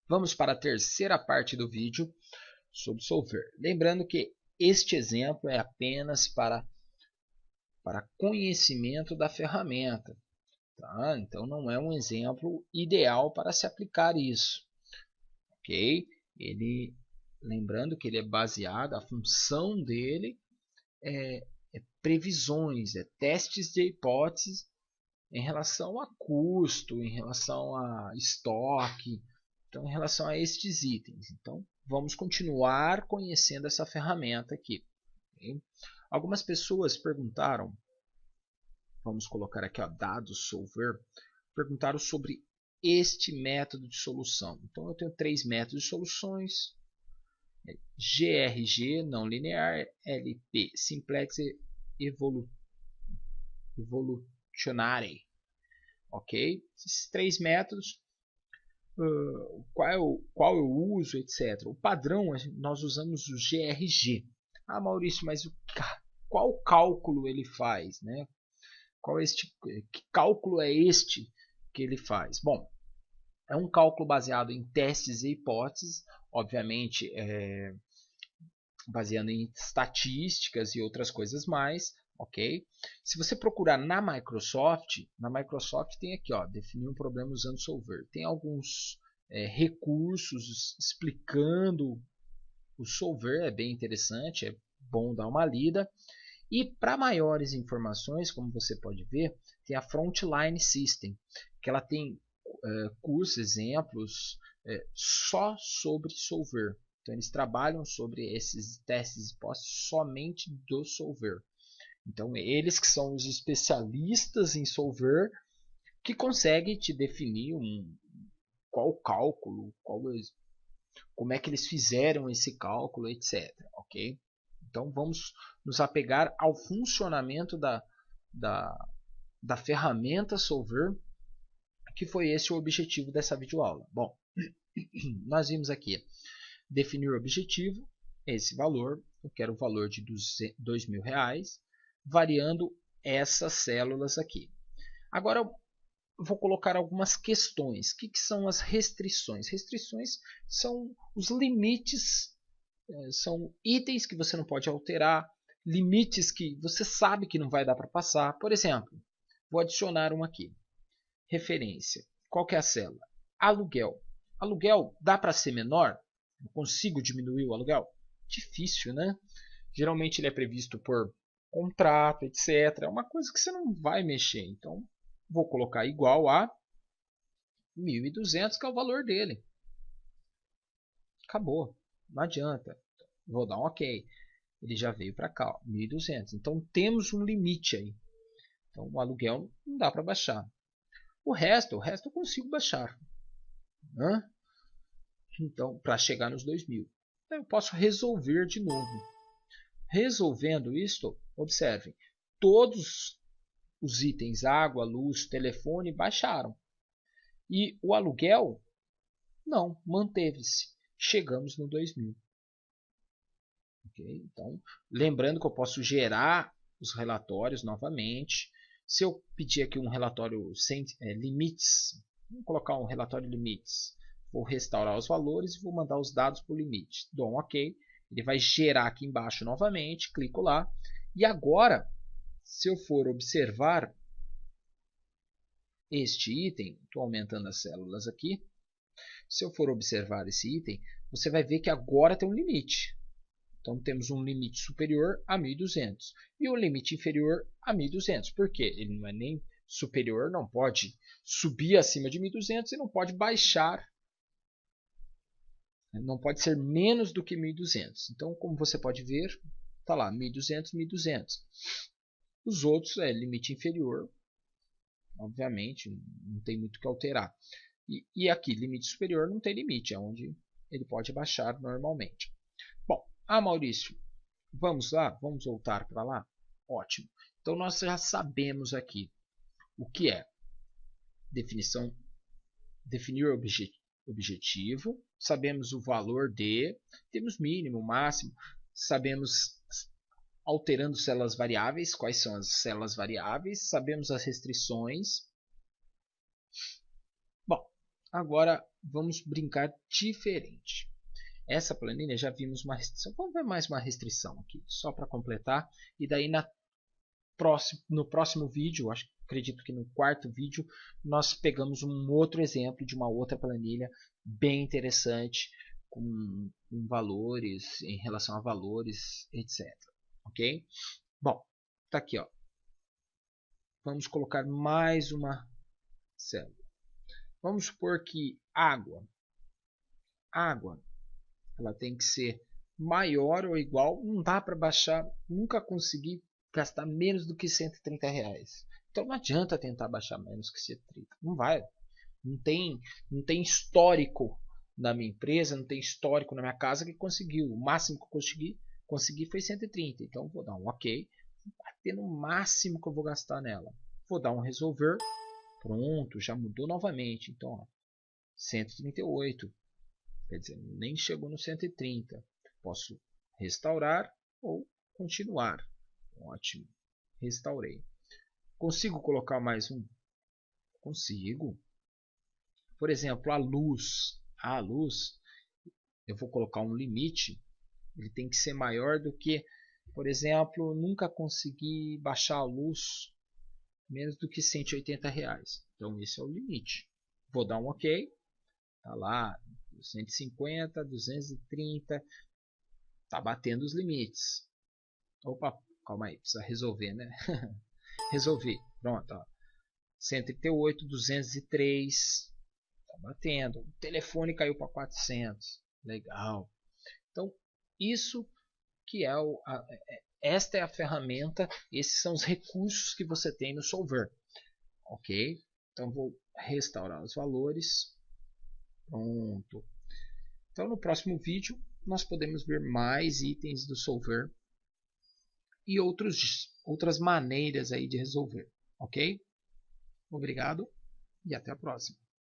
Vamos para a terceira parte do vídeo sobre Solver. Lembrando que este exemplo é apenas para conhecimento da ferramenta. Tá? Então não é um exemplo ideal para se aplicar isso. Ok? Lembrando que ele é baseado, a função dele é previsões, testes de hipóteses em relação a custo, em relação a estoque, então em relação a estes itens. Então vamos continuar conhecendo essa ferramenta aqui. Okay? Algumas pessoas perguntaram, vamos colocar aqui ó, dados Solver, perguntaram sobre este método de solução. Então eu tenho três métodos de soluções: GRG, não linear, LP, simplex e evolutionary. Ok? Esses três métodos, qual eu uso, etc. O padrão, nós usamos o GRG. Ah, Maurício, mas qual cálculo ele faz? Né? Que cálculo é este que ele faz? Bom, é um cálculo baseado em testes e hipóteses, obviamente baseando em estatísticas e outras coisas mais, ok? Se você procurar na Microsoft tem aqui, ó, definir um problema usando Solver. Tem alguns recursos explicando o Solver, é bem interessante, é bom dar uma lida. E para maiores informações, como você pode ver, tem a Frontline System, que ela tem cursos, exemplos só sobre Solver. Então eles trabalham sobre esses testes e hipóteses somente do Solver. Então eles que são os especialistas em Solver que conseguem te definir qual cálculo, como é que eles fizeram esse cálculo, etc. Ok? Então vamos nos apegar ao funcionamento da ferramenta Solver, que foi esse o objetivo dessa videoaula. Bom, nós vimos aqui definir o objetivo, esse valor, eu quero o valor de R$2.000, variando essas células aqui. Agora eu vou colocar algumas questões. O que são as restrições? Restrições são os limites, são itens que você não pode alterar, limites que você sabe que não vai dar para passar. Por exemplo, vou adicionar um aqui. Referência. Qual que é a célula? Aluguel. Aluguel dá para ser menor? Eu consigo diminuir o aluguel? Difícil, né? Geralmente ele é previsto por contrato, etc. É uma coisa que você não vai mexer. Então, vou colocar igual a 1.200, que é o valor dele. Acabou. Não adianta. Vou dar um OK. Ele já veio para cá, 1.200. Então, temos um limite aí. Então, o aluguel não dá para baixar. O resto eu consigo baixar. Né? Então, para chegar nos 2.000. Eu posso resolver de novo. Resolvendo isto, observem, todos os itens água, luz, telefone baixaram. E o aluguel, não, manteve-se. Chegamos no 2.000. Okay? Então, lembrando que eu posso gerar os relatórios novamente. Se eu pedir aqui um relatório sem limites, vamos colocar um relatório limites. Vou restaurar os valores e vou mandar os dados por limite. Dou um OK. Ele vai gerar aqui embaixo novamente. Clico lá. E agora, se eu for observar este item, estou aumentando as células aqui. Se eu for observar esse item, você vai ver que agora tem um limite. Então temos um limite superior a 1.200 e um limite inferior a 1.200. Por quê? Ele não é nem superior, não pode subir acima de 1.200 e não pode baixar, não pode ser menos do que 1.200. Então, como você pode ver, está lá 1.200, 1.200. Os outros é limite inferior, obviamente, não tem muito o que alterar. E aqui, limite superior, não tem limite, é onde ele pode baixar normalmente. Bom, Maurício, vamos lá? Vamos voltar para lá? Ótimo. Então, nós já sabemos aqui o que é definição, definir objetivo, sabemos o valor de, temos mínimo, máximo, sabemos alterando células variáveis, quais são as células variáveis, sabemos as restrições. Bom, Agora vamos brincar diferente. Essa planilha já vimos uma restrição. Vamos ver mais uma restrição aqui, só para completar. E daí no próximo vídeo, acredito que no quarto vídeo, nós pegamos um outro exemplo de uma outra planilha bem interessante, com valores, em relação a valores, etc. Ok? Bom, tá aqui, ó. Vamos colocar mais uma célula. Vamos supor que água, ela tem que ser maior ou igual, não dá para baixar, nunca consegui gastar menos do que R$ 130. Então não adianta tentar baixar menos que 130, não vai. Não tem histórico na minha empresa, não tem histórico na minha casa que conseguiu. O máximo que eu consegui foi 130. Então vou dar um OK, bater no máximo que eu vou gastar nela. Vou dar um resolver. Pronto, já mudou novamente. Então, ó, 138. Quer dizer, nem chegou no 130. Posso restaurar ou continuar. Ótimo. Restaurei. Consigo colocar mais um? Consigo. Por exemplo, a luz. A luz, eu vou colocar um limite. Ele tem que ser maior do que, por exemplo, nunca consegui baixar a luz menos do que R$ 180. Então esse é o limite. Vou dar um OK. Tá lá, 150, 230. Tá batendo os limites. Opa, calma aí, precisa resolver, né? Resolvi. Pronto, ó. 138, 203. Tá batendo. O telefone caiu para 400. Legal. Então, isso que é esta é a ferramenta, esses são os recursos que você tem no Solver. Ok? Então vou restaurar os valores. Pronto. Então no próximo vídeo nós podemos ver mais itens do Solver e outras maneiras aí de resolver. Ok? Obrigado e até a próxima.